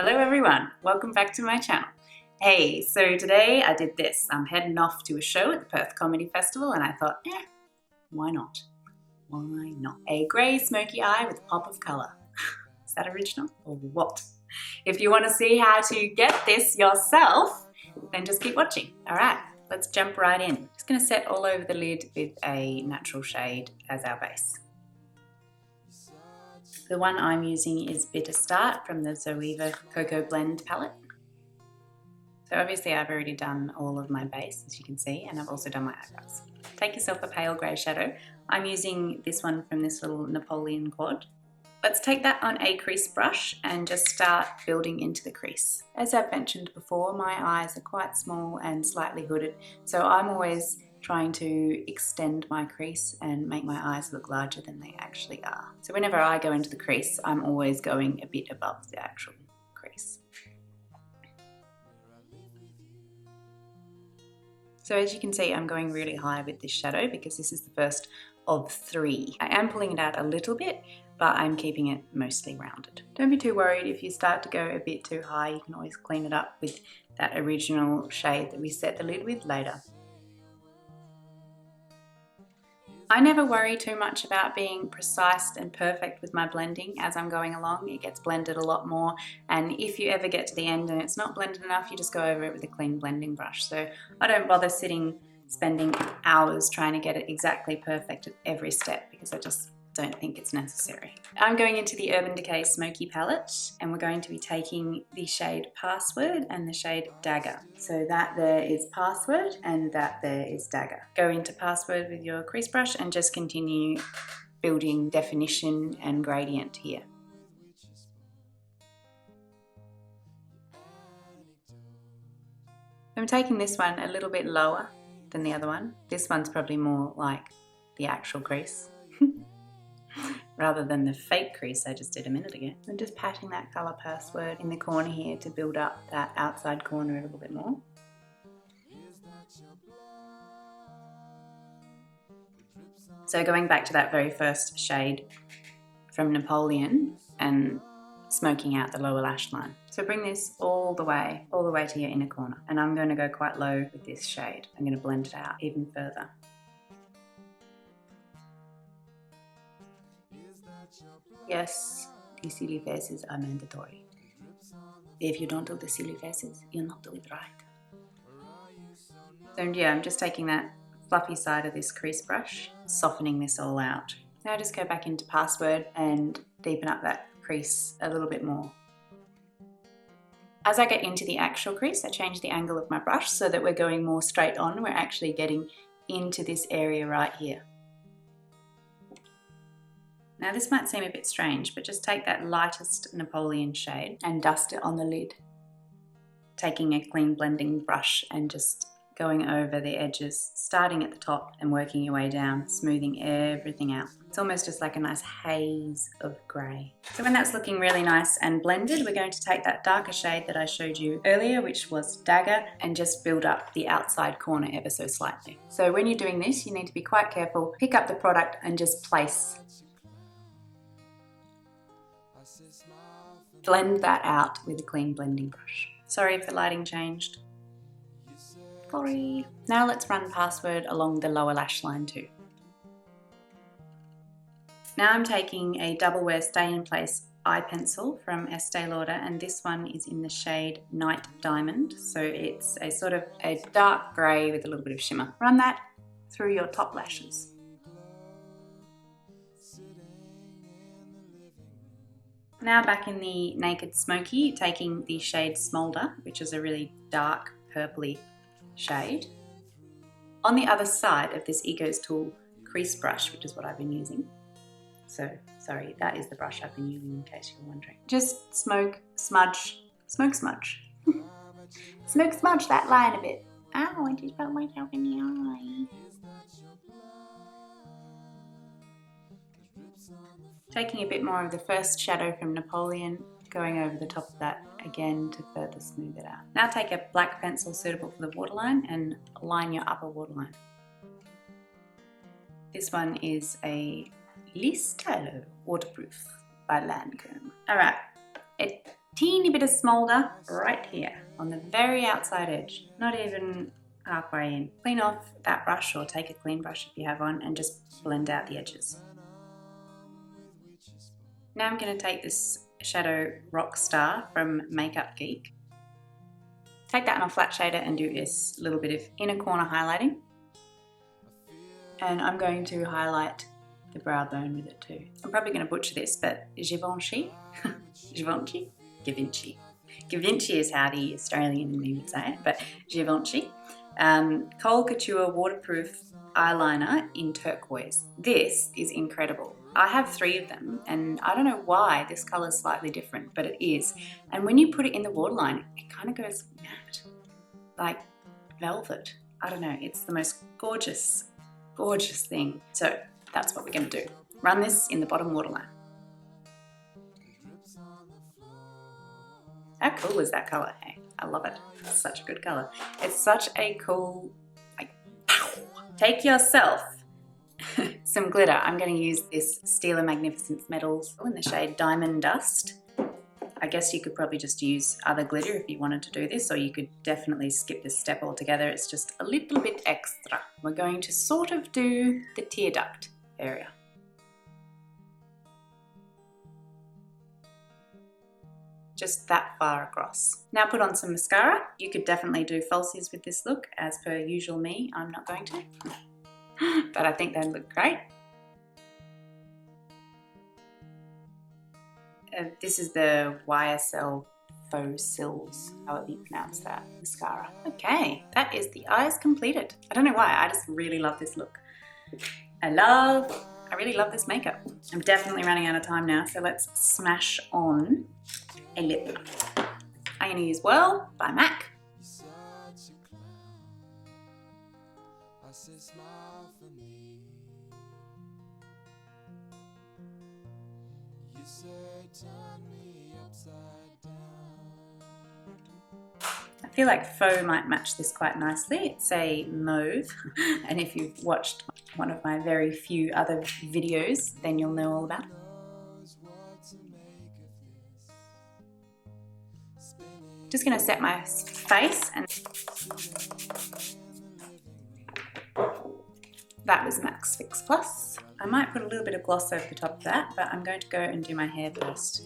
Hello everyone, welcome back to my channel. Hey, so today I did this. I'm heading off to a show at the Perth Comedy Festival and I thought, why not? Why not? A grey smoky eye with a pop of colour. Is that original or what? If you want to see how to get this yourself, then just keep watching. Alright, let's jump right in. Just going to set all over the lid with a natural shade as our base. The one I'm using is Bitter Start from the Zoeva Cocoa Blend palette. So obviously I've already done all of my base, as you can see, and I've also done my eyebrows. Take yourself a pale grey shadow. I'm using this one from this little Napoleon quad. Let's take that on a crease brush and just start building into the crease. As I've mentioned before, my eyes are quite small and slightly hooded, so I'm always trying to extend my crease and make my eyes look larger than they actually are. So whenever I go into the crease, I'm always going a bit above the actual crease. So as you can see, I'm going really high with this shadow because this is the first of three. I am pulling it out a little bit, but I'm keeping it mostly rounded. Don't be too worried if you start to go a bit too high. You can always clean it up with that original shade that we set the lid with later. I never worry too much about being precise and perfect with my blending as I'm going along. It gets blended a lot more, and if you ever get to the end and it's not blended enough, you just go over it with a clean blending brush. So I don't bother spending hours trying to get it exactly perfect at every step because I just don't think it's necessary. I'm going into the Urban Decay Smoky palette and we're going to be taking the shade Password and the shade Dagger. So that there is Password and that there is Dagger. Go into Password with your crease brush and just continue building definition and gradient here. I'm taking this one a little bit lower than the other one. This one's probably more like the actual crease. Rather than the fake crease I just did a minute ago. I'm just patting that colour Password in the corner here to build up that outside corner a little bit more. So going back to that very first shade from Napoleon and smoking out the lower lash line. So bring this all the way to your inner corner. And I'm going to go quite low with this shade. I'm going to blend it out even further. Yes, the silly faces are mandatory. If you don't do the silly faces, you're not doing it right. So yeah, I'm just taking that fluffy side of this crease brush, softening this all out. Now just go back into Password and deepen up that crease a little bit more. As I get into the actual crease, I change the angle of my brush so that we're going more straight on. We're actually getting into this area right here. Now this might seem a bit strange, but just take that lightest Napoleon shade and dust it on the lid. Taking a clean blending brush and just going over the edges, starting at the top and working your way down, smoothing everything out. It's almost just like a nice haze of grey. So when that's looking really nice and blended, we're going to take that darker shade that I showed you earlier, which was Dagger, and just build up the outside corner ever so slightly. So when you're doing this, you need to be quite careful. Pick up the product and just place. Blend that out with a clean blending brush. Sorry if the lighting changed. Sorry. Now let's run Password along the lower lash line too. Now I'm taking a Double Wear Stay in Place eye pencil from Estee Lauder, and this one is in the shade Night Diamond. So it's a sort of a dark grey with a little bit of shimmer. Run that through your top lashes. Now back in the Naked Smoky, taking the shade Smoulder, which is a really dark purpley shade. On the other side of this Eco's Tool crease brush, which is what I've been using. So, sorry, that is the brush I've been using in case you were wondering. Just smoke smudge that line a bit. Ow, I just put myself in the eye. Taking a bit more of the first shadow from Napoleon, going over the top of that again to further smooth it out. Now take a black pencil suitable for the waterline and line your upper waterline. This one is a Stylo waterproof by Lancome. Alright, it teeny bit of Smoulder right here on the very outside edge, not even halfway in. Clean off that brush, or take a clean brush if you have one, and just blend out the edges. Now I'm going to take this shadow Rockstar from Makeup Geek. Take that on a flat shader and do this little bit of inner corner highlighting. And I'm going to highlight the brow bone with it too. I'm probably going to butcher this, but Givenchy? Givenchy? Givenchy. Givenchy is how the Australian in me would say it, but Givenchy. Khol Couture Waterproof Eyeliner in turquoise. This is incredible. I have 3 of them, and I don't know why this color is slightly different, but it is. And when you put it in the waterline, it kind of goes matte, like velvet. I don't know, it's the most gorgeous, gorgeous thing. So that's what we're going to do. Run this in the bottom waterline. How cool is that color? Hey, I love it. It's such a good color. It's such a cool, like, pow. Take yourself some glitter. I'm going to use this Stila Magnificent Metals in the shade Diamond Dust. I guess you could probably just use other glitter if you wanted to do this, or you could definitely skip this step altogether. It's just a little bit extra. We're going to sort of do the tear duct area. Just that far across. Now put on some mascara. You could definitely do falsies with this look. As per usual me, I'm not going to. But I think they look great. This is the YSL Faux, however you pronounce that, mascara. Okay, that is the eyes completed. I don't know why, I just really love this look. I really love this makeup. I'm definitely running out of time now, so let's smash on a lip. I'm going to use Whirl by MAC. I feel like Faux might match this quite nicely. It's a mauve, and if you've watched one of my very few other videos, then you'll know all about it. Just going to set my face, and that was MAC's Fix Plus. I might put a little bit of gloss over the top of that, but I'm going to go and do my hair first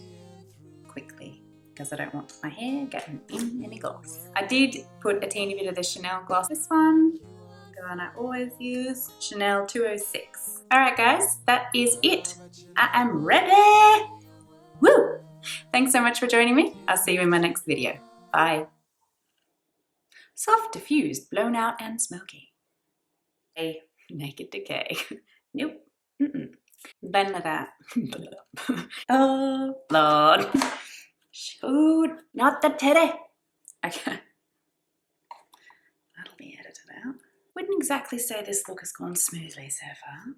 quickly because I don't want my hair getting in any gloss. I did put a teeny bit of the Chanel gloss. This one, the one I always use, Chanel 206. Alright guys, that is it. I am ready! Woo! Thanks so much for joining me. I'll see you in my next video. Bye. Soft, diffused, blown out and smoky. A naked decay. Nope. Blend like that. Oh, Lord. Shoot, not the titty. Okay. That'll be edited out. Wouldn't exactly say this look has gone smoothly so far.